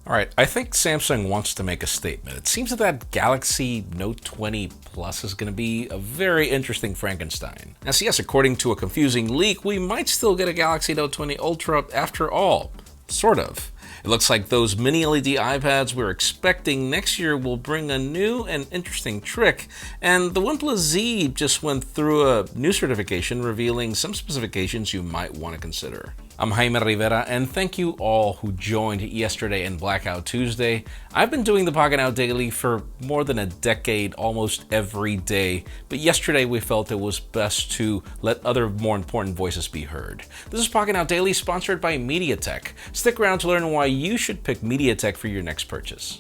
All right, I think Samsung wants to make a statement. It seems that Galaxy Note 20 Plus is going to be a very interesting Frankenstein. Now, so yes, according to a confusing leak, we might still get a Galaxy Note 20 Ultra after all. Sort of. It looks like those mini LED iPads we're expecting next year will bring a new and interesting trick, and the OnePlus Z just went through a new certification revealing some specifications you might want to consider. I'm Jaime Rivera, and thank you all who joined yesterday and Blackout Tuesday. I've been doing the Pocketnow Daily for more than a decade, almost every day, but yesterday we felt it was best to let other more important voices be heard. This is Pocketnow Daily, sponsored by MediaTek. Stick around to learn why you should pick MediaTek for your next purchase.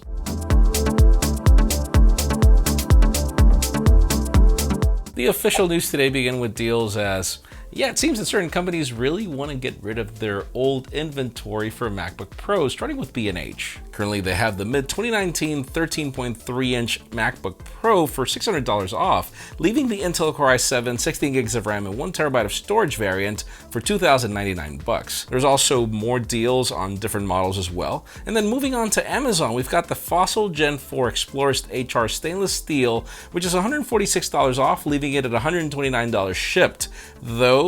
The official news today begin with deals as, it seems that certain companies really want to get rid of their old inventory for MacBook Pro, starting with B&H. Currently, they have the mid-2019 13.3-inch MacBook Pro for $600 off, leaving the Intel Core i7 16 gigs of RAM and 1 terabyte of storage variant for $2,099. There's also more deals on different models as well. And then moving on to Amazon, we've got the Fossil Gen 4 Explorist HR stainless steel, which is $146 off, leaving it at $129 shipped. Though,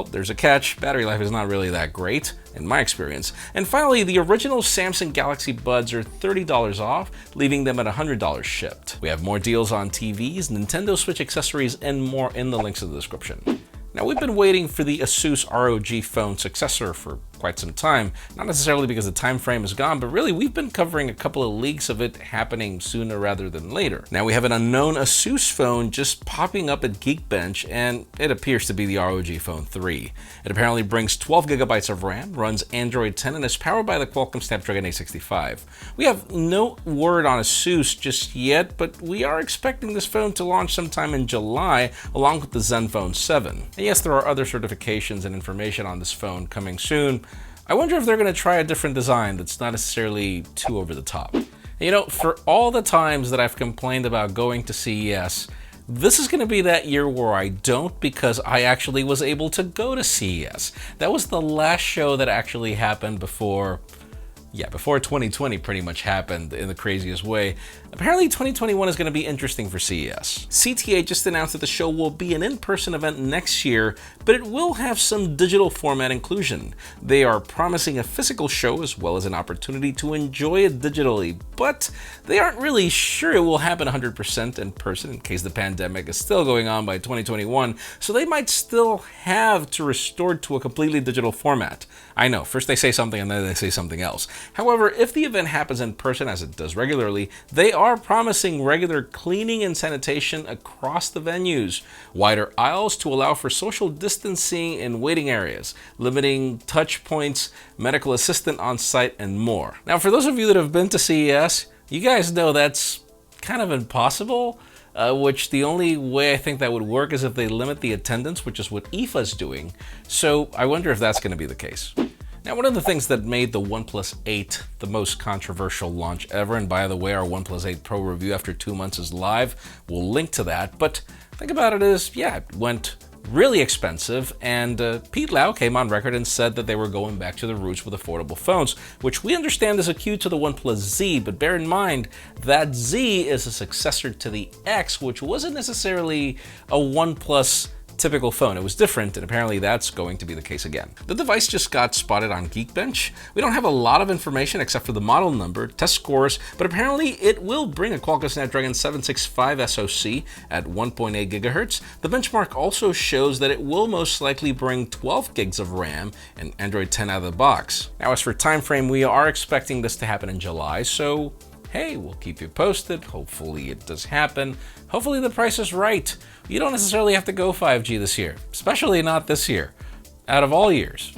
there's a catch. Battery life is not really that great, in my experience. And finally, the original Samsung Galaxy Buds are $30 off, leaving them at $100 shipped. We have more deals on TVs, Nintendo Switch accessories, and more in the links in the description. Now, we've been waiting for the Asus ROG phone successor for quite some time, not necessarily because the time frame is gone, but really we've been covering a couple of leaks of it happening sooner rather than later. Now we have an unknown Asus phone just popping up at Geekbench, and it appears to be the ROG Phone 3. It apparently brings 12 gigabytes of RAM, runs Android 10, and is powered by the Qualcomm Snapdragon 865. We have no word on Asus just yet, but we are expecting this phone to launch sometime in July, along with the Zenfone 7. And yes, there are other certifications and information on this phone coming soon. I wonder if they're going to try a different design that's not necessarily too over the top. You know, for all the times that I've complained about going to CES, this is going to be that year where I don't, because I actually was able to go to CES. That was the last show that actually happened before 2020 pretty much happened in the craziest way. Apparently 2021 is going to be interesting for CES. CTA just announced that the show will be an in-person event next year, but it will have some digital format inclusion. They are promising a physical show as well as an opportunity to enjoy it digitally, but they aren't really sure it will happen 100% in person in case the pandemic is still going on by 2021, so they might still have to restore to a completely digital format. I know, first they say something and then they say something else. However, if the event happens in person as it does regularly, they are promising regular cleaning and sanitation across the venues, wider aisles to allow for social distancing in waiting areas, limiting touch points, medical assistant on site, and more. Now, for those of you that have been to CES, you guys know that's kind of impossible. Which the only way I think that would work is if they limit the attendance, which is what IFA's doing. So I wonder if that's going to be the case. Now, one of the things that made the OnePlus 8 the most controversial launch ever, and by the way, our OnePlus 8 Pro review after 2 months is live, we'll link to that, but think about it as, it went really expensive, and Pete Lau came on record and said that they were going back to the roots with affordable phones, which we understand is a cue to the OnePlus Z, but bear in mind that Z is a successor to the X, which wasn't necessarily a OnePlus typical phone. It was different, and apparently that's going to be the case again. The device just got spotted on Geekbench. We don't have a lot of information except for the model number, test scores, but apparently it will bring a Qualcomm Snapdragon 765 SoC at 1.8 GHz. The benchmark also shows that it will most likely bring 12 gigs of RAM and Android 10 out of the box. Now, as for time frame, we are expecting this to happen in July, so hey, we'll keep you posted. Hopefully it does happen. Hopefully the price is right. You don't necessarily have to go 5G this year, especially not this year, out of all years.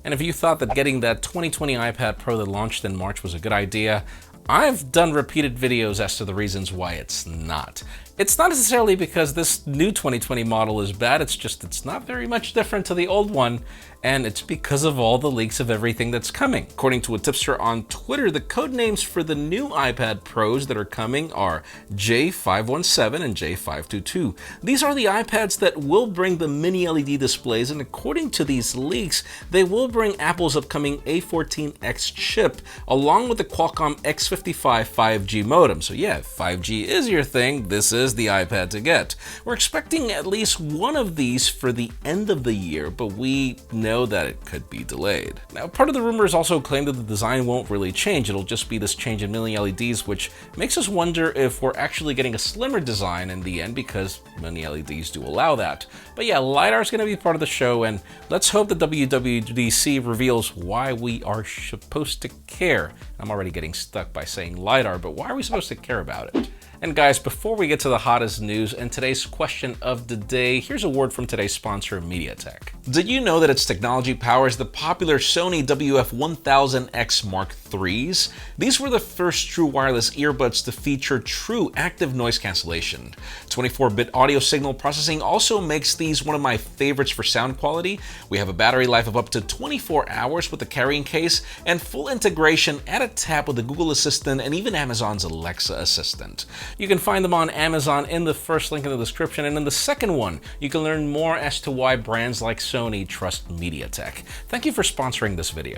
And if you thought that getting that 2020 iPad Pro that launched in March was a good idea, I've done repeated videos as to the reasons why it's not. It's not necessarily because this new 2020 model is bad, it's not very much different to the old one, and it's because of all the leaks of everything that's coming. According to a tipster on Twitter, the code names for the new iPad Pros that are coming are J517 and J522. These are the iPads that will bring the mini LED displays, and according to these leaks, they will bring Apple's upcoming A14X chip, along with the Qualcomm X55 5G modem. So yeah, if 5G is your thing, this is the iPad to get. We're expecting at least one of these for the end of the year, but we know that it could be delayed. Now, part of the rumors also claim that the design won't really change. It'll just be this change in mini LEDs, which makes us wonder if we're actually getting a slimmer design in the end, because mini LEDs do allow that. But yeah, LiDAR is going to be part of the show, and let's hope the WWDC reveals why we are supposed to care. I'm already getting stuck by saying LiDAR, but why are we supposed to care about it? And guys, before we get to the hottest news and today's question of the day, here's a word from today's sponsor, MediaTek. Did you know that its technology powers the popular Sony WF-1000X Mark IIIs? These were the first true wireless earbuds to feature true active noise cancellation. 24-bit audio signal processing also makes these one of my favorites for sound quality. We have a battery life of up to 24 hours with the carrying case, and full integration at a tap with the Google Assistant and even Amazon's Alexa Assistant. You can find them on Amazon in the first link in the description, and in the second one, you can learn more as to why brands like Sony trust MediaTek. Thank you for sponsoring this video.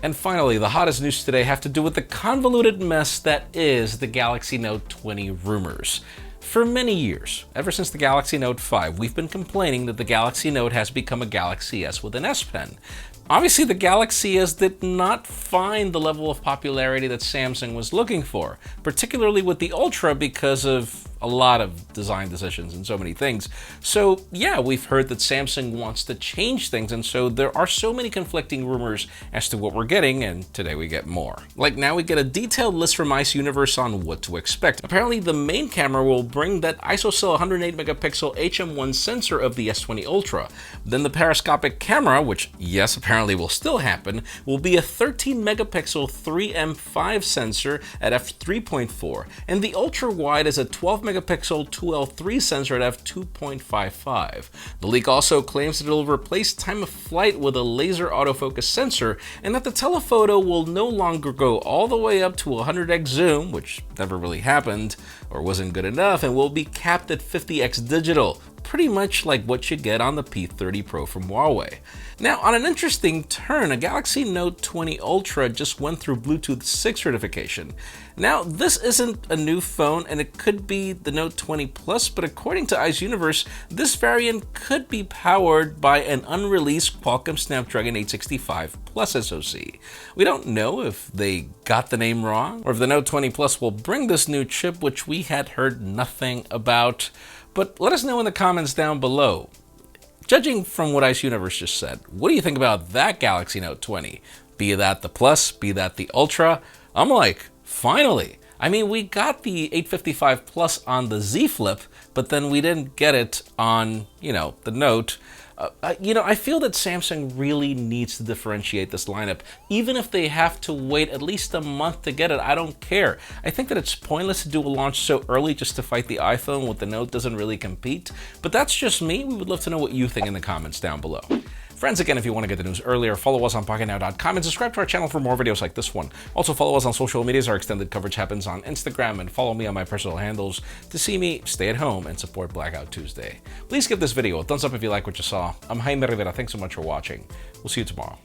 And finally, the hottest news today have to do with the convoluted mess that is the Galaxy Note 20 rumors. For many years, ever since the Galaxy Note 5, we've been complaining that the Galaxy Note has become a Galaxy S with an S Pen. Obviously, the Galaxy S did not find the level of popularity that Samsung was looking for, particularly with the Ultra because of a lot of design decisions and so many things. So yeah, we've heard that Samsung wants to change things, and so there are so many conflicting rumors as to what we're getting, and today we get more. Like now we get a detailed list from Ice Universe on what to expect. Apparently the main camera will bring that ISOCELL 108 megapixel HM1 sensor of the S20 Ultra. Then the periscopic camera, which yes, apparently will still happen, will be a 13 megapixel 3M5 sensor at f3.4, and the ultra wide is a 12 megapixel 2L3 sensor at f2.55. The leak also claims that it will replace time of flight with a laser autofocus sensor, and that the telephoto will no longer go all the way up to 100x zoom, which never really happened or wasn't good enough, and will be capped at 50x digital. Pretty much like what you get on the P30 Pro from Huawei. Now, on an interesting turn, a Galaxy Note 20 Ultra just went through Bluetooth 6 certification. Now, this isn't a new phone, and it could be the Note 20 Plus, but according to Ice Universe, this variant could be powered by an unreleased Qualcomm Snapdragon 865 Plus SoC. We don't know if they got the name wrong, or if the Note 20 Plus will bring this new chip, which we had heard nothing about. But let us know in the comments down below. Judging from what Ice Universe just said, what do you think about that Galaxy Note 20? Be that the Plus, be that the Ultra? I'm like, finally. I mean, we got the 855 Plus on the Z Flip, but then we didn't get it on, the Note. I feel that Samsung really needs to differentiate this lineup. Even if they have to wait at least a month to get it, I don't care. I think that it's pointless to do a launch so early just to fight the iPhone when the Note doesn't really compete. But that's just me. We would love to know what you think in the comments down below. Friends, again, if you want to get the news earlier, follow us on Pocketnow.com and subscribe to our channel for more videos like this one. Also, follow us on social medias. Our extended coverage happens on Instagram, and follow me on my personal handles to see me stay at home and support Blackout Tuesday. Please give this video a thumbs up if you like what you saw. I'm Jaime Rivera. Thanks so much for watching. We'll see you tomorrow.